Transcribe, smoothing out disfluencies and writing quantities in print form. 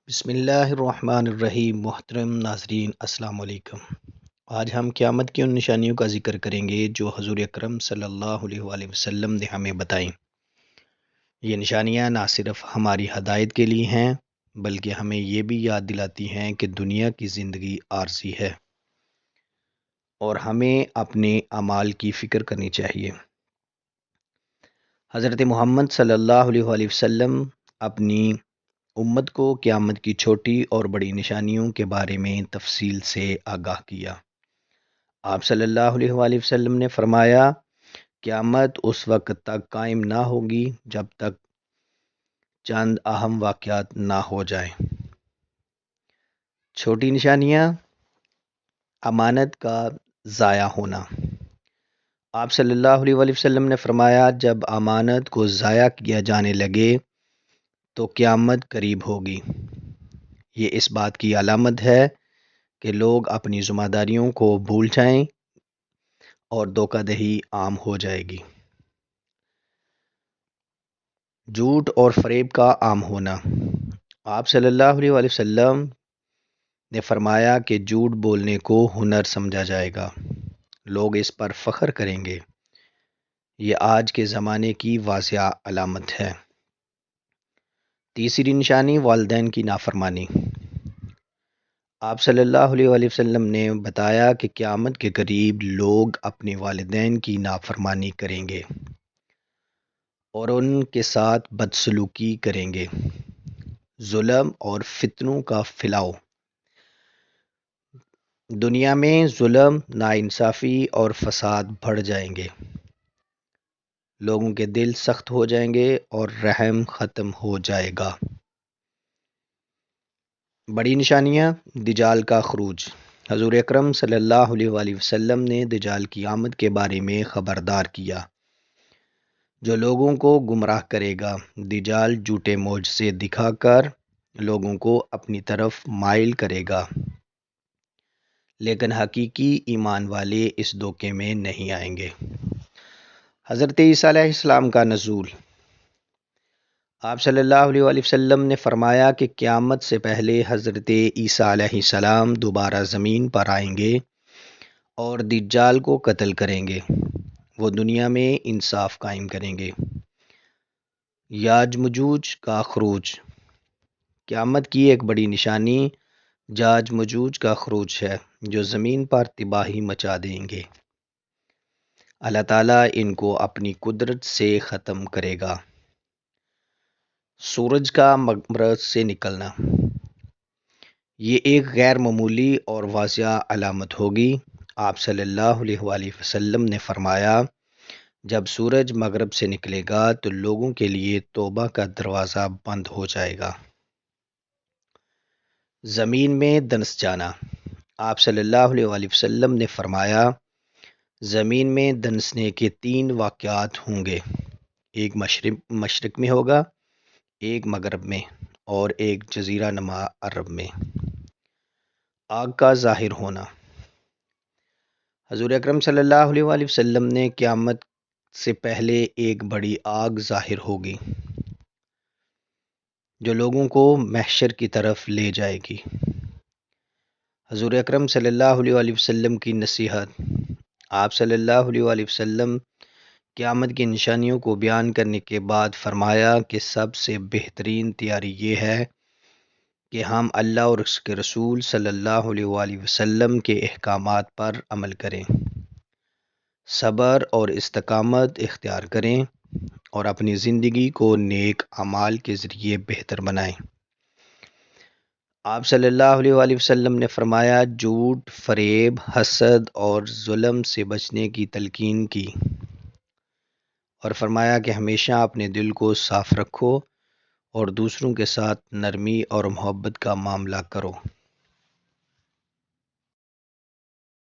بسم اللہ الرحمن الرحیم۔ محترم ناظرین، السلام علیکم۔ آج ہم قیامت کی ان نشانیوں کا ذکر کریں گے جو حضور اکرم صلی اللہ علیہ وآلہ وسلم نے ہمیں بتائیں۔ یہ نشانیاں نہ صرف ہماری ہدایت کے لیے ہیں بلکہ ہمیں یہ بھی یاد دلاتی ہیں کہ دنیا کی زندگی عارضی ہے اور ہمیں اپنے اعمال کی فکر کرنی چاہیے۔ حضرت محمد صلی اللہ علیہ وآلہ وسلم اپنی امت کو قیامت کی چھوٹی اور بڑی نشانیوں کے بارے میں تفصیل سے آگاہ کیا۔ آپ صلی اللہ علیہ وآلہ وسلم نے فرمایا، قیامت اس وقت تک قائم نہ ہوگی جب تک چند اہم واقعات نہ ہو جائیں۔ چھوٹی نشانیاں: امانت کا ضائع ہونا۔ آپ صلی اللہ علیہ وآلہ وسلم نے فرمایا، جب امانت کو ضائع کیا جانے لگے تو قیامت قریب ہوگی۔ یہ اس بات کی علامت ہے کہ لوگ اپنی ذمہ داریوں کو بھول جائیں اور دھوکہ دہی عام ہو جائے گی۔ جھوٹ اور فریب کا عام ہونا۔ آپ صلی اللہ علیہ وآلہ وسلم نے فرمایا کہ جھوٹ بولنے کو ہنر سمجھا جائے گا، لوگ اس پر فخر کریں گے۔ یہ آج کے زمانے کی واضح علامت ہے۔ تیسری نشانی: والدین کی نافرمانی۔ آپ صلی اللہ علیہ وآلہ وسلم نے بتایا کہ قیامت کے قریب لوگ اپنے والدین کی نافرمانی کریں گے اور ان کے ساتھ بدسلوکی کریں گے۔ ظلم اور فتنوں کا پھیلاؤ۔ دنیا میں ظلم، ناانصافی اور فساد بڑھ جائیں گے۔ لوگوں کے دل سخت ہو جائیں گے اور رحم ختم ہو جائے گا۔ بڑی نشانیاں: دجال کا خروج۔ حضور اکرم صلی اللہ علیہ وآلہ وسلم نے دجال کی آمد کے بارے میں خبردار کیا، جو لوگوں کو گمراہ کرے گا۔ دجال جھوٹے معجزے دکھا کر لوگوں کو اپنی طرف مائل کرے گا، لیکن حقیقی ایمان والے اس دھوکے میں نہیں آئیں گے۔ حضرت عیسیٰ علیہ السلام کا نزول۔ آپ صلی اللہ علیہ وآلہ وسلم نے فرمایا کہ قیامت سے پہلے حضرت عیسیٰ علیہ السلام دوبارہ زمین پر آئیں گے اور دجال کو قتل کریں گے۔ وہ دنیا میں انصاف قائم کریں گے۔ یاج مجوج کا خروج۔ قیامت کی ایک بڑی نشانی یاج مجوج کا خروج ہے، جو زمین پر تباہی مچا دیں گے۔ اللہ تعالیٰ ان کو اپنی قدرت سے ختم کرے گا۔ سورج کا مغرب سے نکلنا۔ یہ ایک غیر معمولی اور واضح علامت ہوگی۔ آپ صلی اللہ علیہ وآلہ وسلم نے فرمایا، جب سورج مغرب سے نکلے گا تو لوگوں کے لیے توبہ کا دروازہ بند ہو جائے گا۔ زمین میں دنس جانا۔ آپ صلی اللہ علیہ وآلہ وسلم نے فرمایا، زمین میں دنسنے کے 3 واقعات ہوں گے، ایک مشرق میں ہوگا، ایک مغرب میں اور ایک جزیرہ نما عرب میں۔ آگ کا ظاہر ہونا۔ حضور اکرم صلی اللہ علیہ وآلہ وسلم نے قیامت سے پہلے ایک بڑی آگ ظاہر ہوگی جو لوگوں کو محشر کی طرف لے جائے گی۔ حضور اکرم صلی اللہ علیہ وآلہ وسلم کی نصیحت۔ آپ صلی اللہ علیہ وآلہ وسلم قیامت کی نشانیوں کو بیان کرنے کے بعد فرمایا کہ سب سے بہترین تیاری یہ ہے کہ ہم اللہ اور اس کے رسول صلی اللہ علیہ وآلہ وسلم کے احکامات پر عمل کریں، صبر اور استقامت اختیار کریں اور اپنی زندگی کو نیک اعمال کے ذریعے بہتر بنائیں۔ آپ صلی اللہ علیہ وآلہ وسلم نے فرمایا، جھوٹ، فریب، حسد اور ظلم سے بچنے کی تلقین کی اور فرمایا کہ ہمیشہ اپنے دل کو صاف رکھو اور دوسروں کے ساتھ نرمی اور محبت کا معاملہ کرو۔